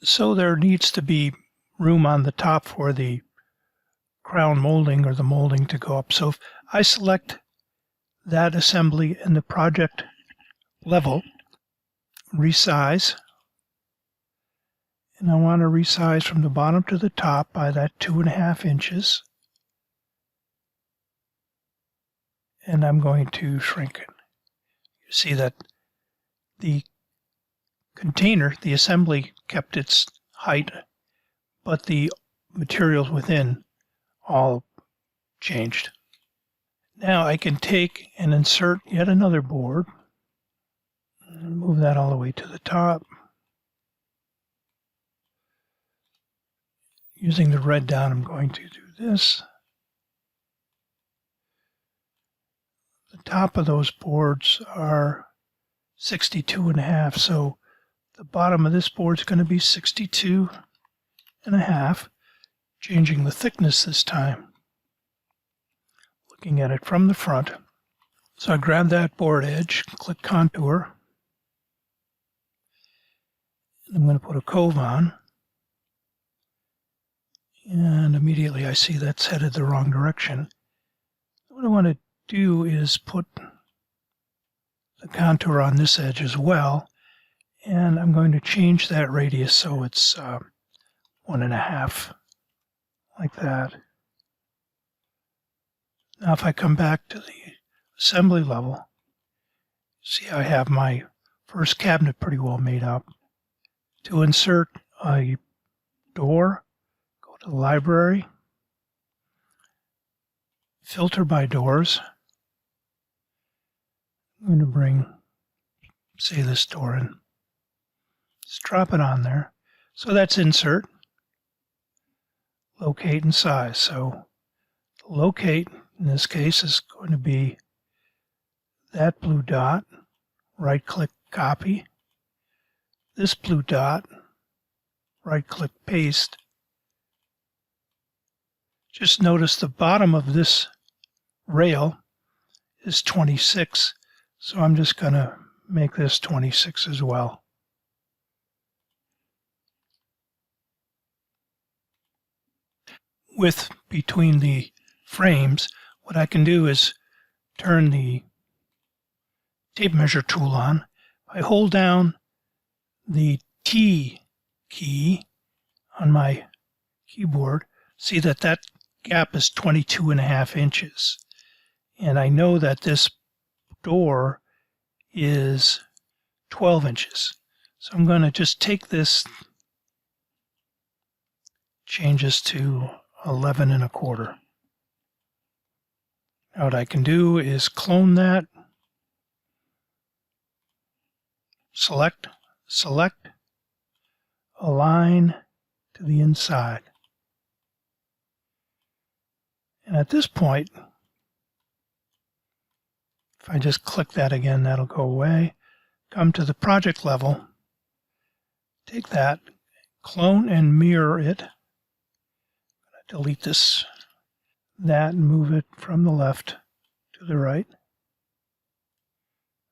So there needs to be room on the top for the crown molding or the molding to go up. So if I select that assembly in the project level, resize, and I want to resize from the bottom to the top by that 2.5 inches. And I'm going to shrink it. You see that the container, the assembly, kept its height, but the materials within all changed. Now I can take and insert yet another board and move that all the way to the top. Using the red dot, I'm going to do this. The top of those boards are 62.5, so the bottom of this board is going to be 62.5, changing the thickness this time. Looking at it from the front. So I grab that board edge, click contour, and I'm going to put a cove on. And immediately I see that's headed the wrong direction. What I want to do is put the contour on this edge as well, and I'm going to change that radius so it's 1.5, like that. Now if I come back to the assembly level, see I have my first cabinet pretty well made up. To insert a door, go to the library, filter by doors. I'm going to bring, say, this door in. Just drop it on there. So that's insert, locate, and size. So locate, in this case, is going to be that blue dot. Right-click, copy. This blue dot, right-click, paste. Just notice the bottom of this rail is 26. So I'm just going to make this 26 as well. Width between the frames, what I can do is turn the tape measure tool on. I hold down the T key on my keyboard. See that that gap is 22.5 inches. And I know that this door is 12 inches. So I'm going to just take this, change this to 11.25. Now what I can do is clone that, select, align to the inside. And at this point, if I just click that again, that'll go away. Come to the project level, take that, clone and mirror it. I'm going to delete that and move it from the left to the right.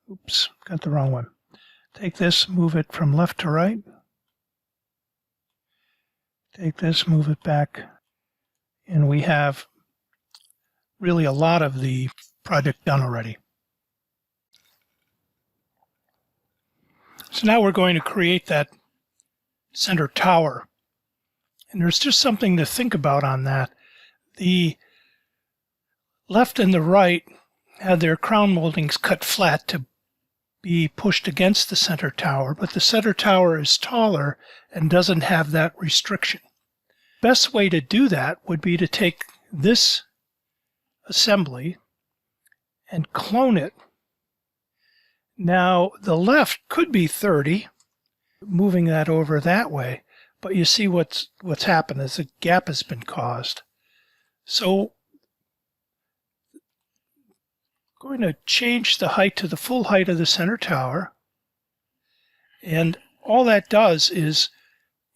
Oops, got the wrong one. Take this, move it from left to right. Take this, move it back. And we have really a lot of the project done already. So now we're going to create that center tower. And there's just something to think about on that. The left and the right had their crown moldings cut flat to be pushed against the center tower, but the center tower is taller and doesn't have that restriction. Best way to do that would be to take this assembly and clone it. Now the left could be 30, moving that over that way, but you see what's happened is a gap has been caused. So I'm going to change the height to the full height of the center tower, and all that does is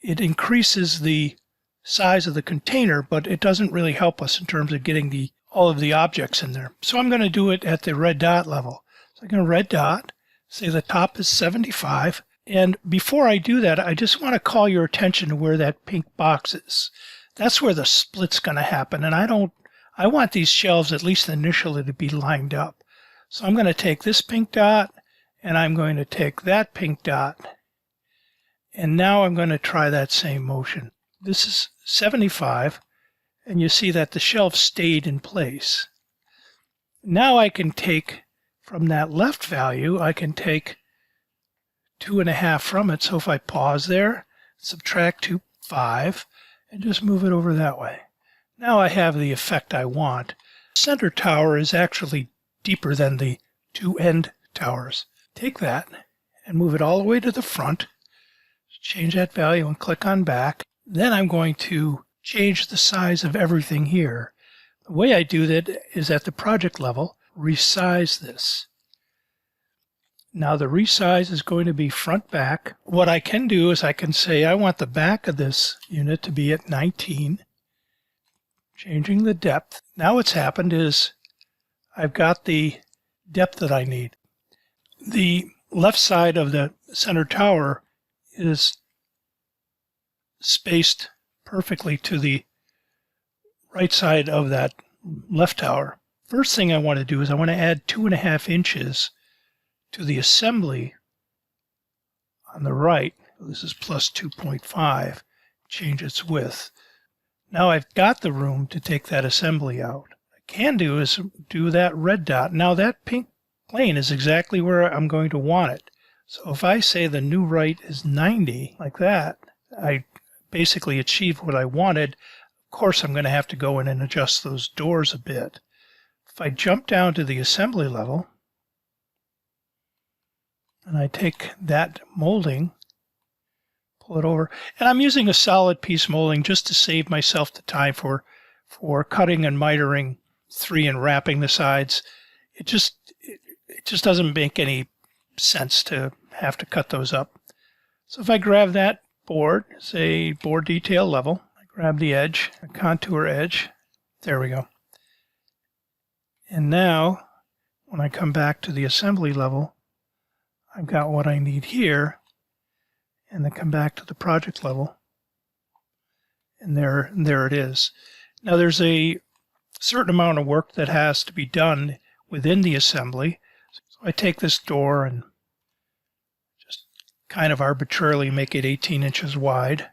it increases the size of the container, but it doesn't really help us in terms of getting all of the objects in there. So I'm going to do it at the red dot level. So I'm going to red dot, say the top is 75, And before I do that, I just want to call your attention to where that pink box is. That's where the split's going to happen. And I want these shelves, at least initially, to be lined up. So I'm going to take this pink dot, and I'm going to take that pink dot. And now I'm going to try that same motion. This is 75, and you see that the shelf stayed in place. Now I can take, from that left value, I can take 2.5 from it. So if I pause there, subtract 2, 5, and just move it over that way. Now I have the effect I want. Center tower is actually deeper than the two end towers. Take that and move it all the way to the front. Change that value and click on back. Then I'm going to change the size of everything here. The way I do that is at the project level, resize this. Now the resize is going to be front back. What I can do is I can say I want the back of this unit to be at 19. Changing the depth. Now what's happened is I've got the depth that I need. The left side of the center tower is spaced perfectly to the right side of that left tower. First thing I want to do is I want to add 2.5 inches to the assembly on the right. This is plus 2.5. Change its width. Now I've got the room to take that assembly out. What I can do is do that red dot. Now that pink plane is exactly where I'm going to want it. So if I say the new right is 90, like that, I basically achieved what I wanted. Of course, I'm going to have to go in and adjust those doors a bit. If I jump down to the assembly level, and I take that molding, pull it over, and I'm using a solid piece molding just to save myself the time for cutting and mitering 3 and wrapping the sides. It just doesn't make any sense to have to cut those up. So if I grab that board, say board detail level, I grab the edge, a contour edge, there we go. And now when I come back to the assembly level, I've got what I need here, and then come back to the project level, and there it is. Now there's a certain amount of work that has to be done within the assembly. So I take this door and just kind of arbitrarily make it 18 inches wide.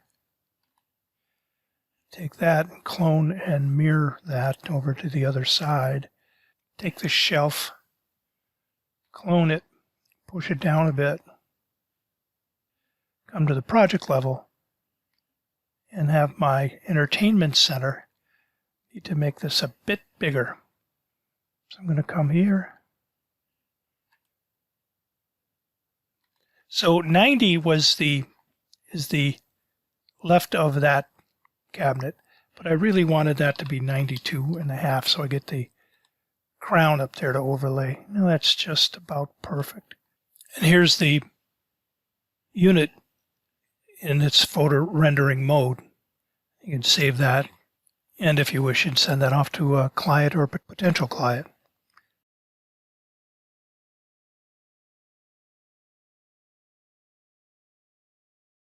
Take that and clone and mirror that over to the other side. Take the shelf, clone it, push it down a bit, come to the project level, and have my entertainment center. Need to make this a bit bigger. So I'm going to come here. So 90 is the left of that cabinet, but I really wanted that to be 92.5, so I get the crown up there to overlay. Now that's just about perfect. And here's the unit in its photo rendering mode. You can save that, and if you wish, you can send that off to a client or a potential client.